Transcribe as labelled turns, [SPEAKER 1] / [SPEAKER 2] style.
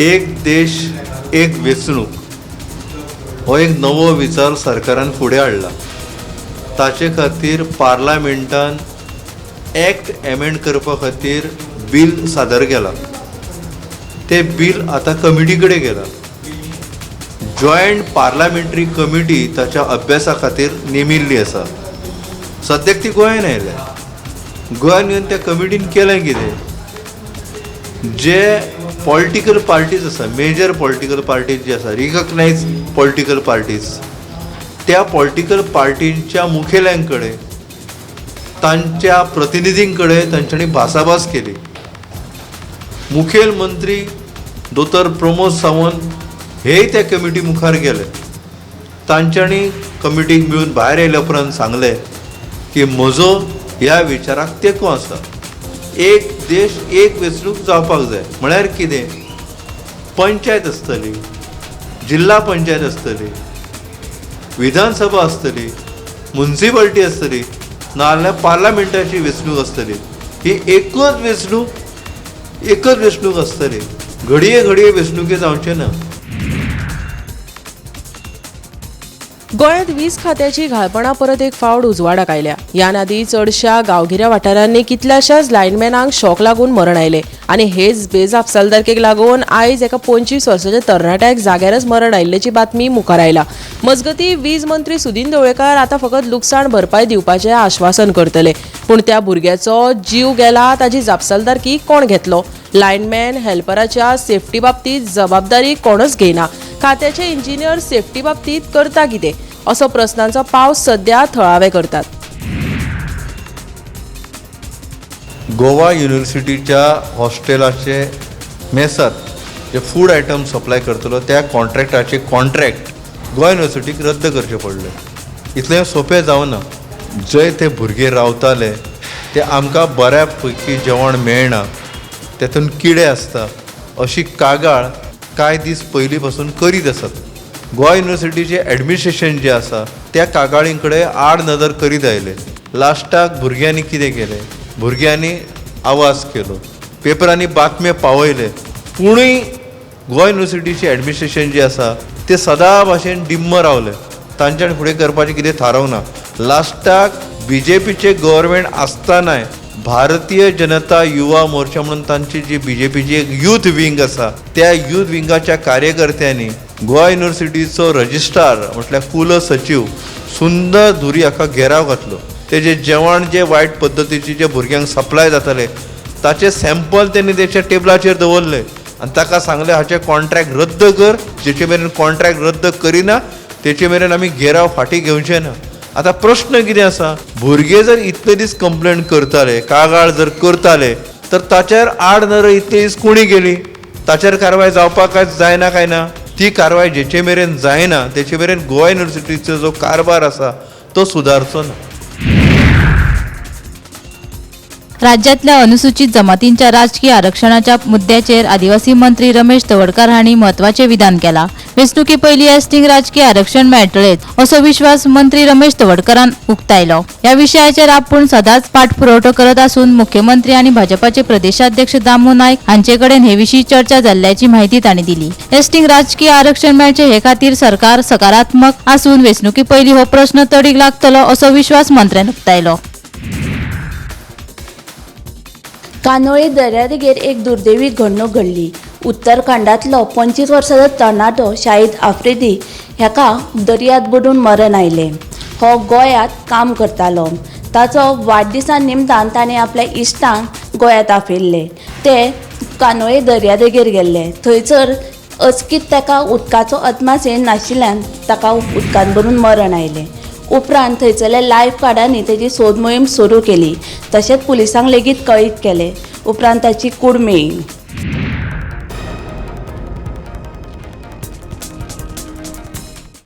[SPEAKER 1] एक देश एक वेंचणूक हो एक नवो विचार सरकारान फुडें हाडला. ताचे खातीर पार्लमेंटान एक्ट एमेंड करपा खातीर बिल सादर केला. ते बिल आतां कमिटी कडेन गेला. जॉयंट पार्लमेंटरी कमिटी ताच्या अभ्यासा खातीर नेमिल्ली आसा. सद्याक ती गोंयांत आयल्या. गोंयांत येवन त्या कमिटीन केलें कितें, जे पॉलिटिकल पार्टीज आसा, मेजर पॉलिटिकल पार्टीज जे आसा, रिकग्नायज पॉलिटिकल पार्टीज, त्या पॉलिटिकल पार्टींच्या मुखेल्यांक कडेन, तांच्या प्रतिनिधीं कडेन तांच्यांनी भासाभास केली. मुखेल मंत्री दोतोर प्रमोद सावंत हेय त्या कमिटी मुखार गेले. तांच्यांनी कमिटीक मेळून भायर येयल्या उपरांत सांगलें की म्हजो ह्या विचाराक तेंको आसा. एक देश एक वेंचणूक जावपाक जाय. म्हळ्यार कितें, पंचायत आसतली, जिल्ला पंचायत आसतली, विधानसभा आसतली, म्युनिसिपालिटी आसतली, नाजाल्यार पार्लमेंटाची वेंचणूक आसतली. ही एकच वेंचणूक आसतली. घडये घडये वेंचणुके जावचे ना.
[SPEAKER 2] गोंयांत वीज खात्याची घाळपणां परत एक फावट उजवाडाक आयल्या. ह्या नादी चडशा गांवगिऱ्या वाठारांनी कितल्याशाच लायनमॅनांक शॉक लागून मरण आयले आनी हेच बेजापसालदारकेक लागून आयज एका 25 वर्साच्या तरणाट्याक जाग्यारच मरण आयिल्ल्याची बातमी मुखार आयला. मजगतीं वीज मंत्री सुदीन ढवळेकर आतां फकत लुकसाण भरपाय दिवपाचें आश्वासन करतले. पूण त्या भुरग्याचो जीव गेला ताची जापसालदारकी कोण घेतलो? लायनमॅन हेल्पराच्या सेफ्टी बाबतीत जबाबदारी कोणच घेयना. खात्याचे इंजिनियर सेफ्टी बाबतीत करता कितें असो प्रस्नांचो पावस सध्या थळावे करतात.
[SPEAKER 1] गोवा युनिव्हर्सिटीच्या हॉस्टेलाचे मेसात जे फूड आयटम सप्लाय करतलो त्या कॉन्ट्रॅक्टाचे कॉन्ट्रॅक्ट गोवा युनिव्हर्सिटीक रद्द करचें पडलें. इतलें सोंपें जावना. जंय ते भुरगे रावताले ते आमकां बऱ्या पैकी जेवण मेळना, तेतून किडे आसता, अशी कागाळ कांय दीस पयलीं पासून करीत आसात. गोवा युनिव्हर्सिटीचें एडमिनिस्ट्रेशन जें आसा त्या कागाळीं कडेन आड नदर करीत आयले. लास्टाक भुरग्यांनी कितें केलें, भुरग्यांनी आवाज केलो, पेपरांनी बातम्यो पावयले. पुणूय गोवा युनिव्हर्सिटीचें एडमिनिस्ट्रेशन जें आसा तें सदां भाशेन डिम्म रावलें. तांच्यानी फुडें करपाचें कितें थारावना. लास्टाक BJPचें गव्हर्मेंट आसतनाय भारतीय जनता युवा मोर्चा म्हणून तांची जी BJPची एक यूथ विंग आसा, त्या यूथ विंगाच्या कार्यकर्त्यांनी गोवा युनिव्हर्सिटीचो रजिस्ट्रार म्हटल्यार कुल सचिव सुंदर धुरी हाका घेराव घातलो. तेजें जेवण जे वायट पद्दतीचे जे भुरग्यांक सप्लाय जाताले ताचे सॅम्पल तेणी तेच्या टेबलाचेर दवरले आनी ताका सांगलें हाचे कॉन्ट्रॅक्ट रद्द कर. जेचे मेरेन कॉन्ट्रॅक्ट रद्द करिना तेचे मेरेन आमी घेराव फाटीं घेवचे ना. आतां प्रश्न कितें आसा, भुरगे जर इतले दीस कंप्लेंट करताले, कागाळ जर करताले, तर ताचेर आड नदर इतले दीस कोणी गेली? ताचेर कारवाय जावपाक जायना काय ना? ती कारवाय जेचे मेरेन जायना तेचे मेरेन गोवा युनिव्हर्सिटीचो जो कारभार आसा तो सुदारचो ना.
[SPEAKER 3] राज्यातल्या अनुसूचित जमातींच्या राजकीय आरक्षणाच्या मुद्द्याचेर आदिवासी मंत्री रमेश तवडकर हांणी महत्वाचे विधान केला. वेंचणुके पयलीं एसटींक राजकीय आरक्षण मेळटलेच असो विश्वास मंत्री रमेश तवडकरान उक्तायलो. ह्या विशयाचेर आपूण सदांच पाठपुरवठो करत आसून मुख्यमंत्री आनी भाजपाचे प्रदेशाध्यक्ष दामू नायक हांचे कडेन हे विशीं चर्चा जाल्ल्याची माहिती तांणी दिली. एसटींक राजकीय आरक्षण मेळचे हे खातीर सरकार सकारात्मक आसून वेंचणुके पयलीं हो प्रस्न तडीक लागतलो असो विश्वास मंत्र्यान उक्तायलो.
[SPEAKER 4] कानोळे दर्यादेगेर एक दुर्दैवी घडणूक घडली. उत्तराखंडातलो 25 वर्साचो तरणाटो शाहीद आफ्रिदी ह्याका दर्यांत बुडून मरण आयलें. हो गोंयांत काम करतालो. ताचो वाडदिसा निमतान ताणें आपल्या इश्टांक गोंयांत आपयल्ले. ते कानोळे दर्यादेगेर गेल्ले. थंयसर अचकीत ताका उदकाचो अदमास येनाशिल्ल्यान ताका उदकांत बुडून मरण आयलें. उपरांत थंयसरल्या लायफ गार्डांनी तेजी सोद मोहीम सुरू केली. तशेंच पुलिसांक लेगीत कळीत केलें. उपरांत ताची कूड मेळ्ळी.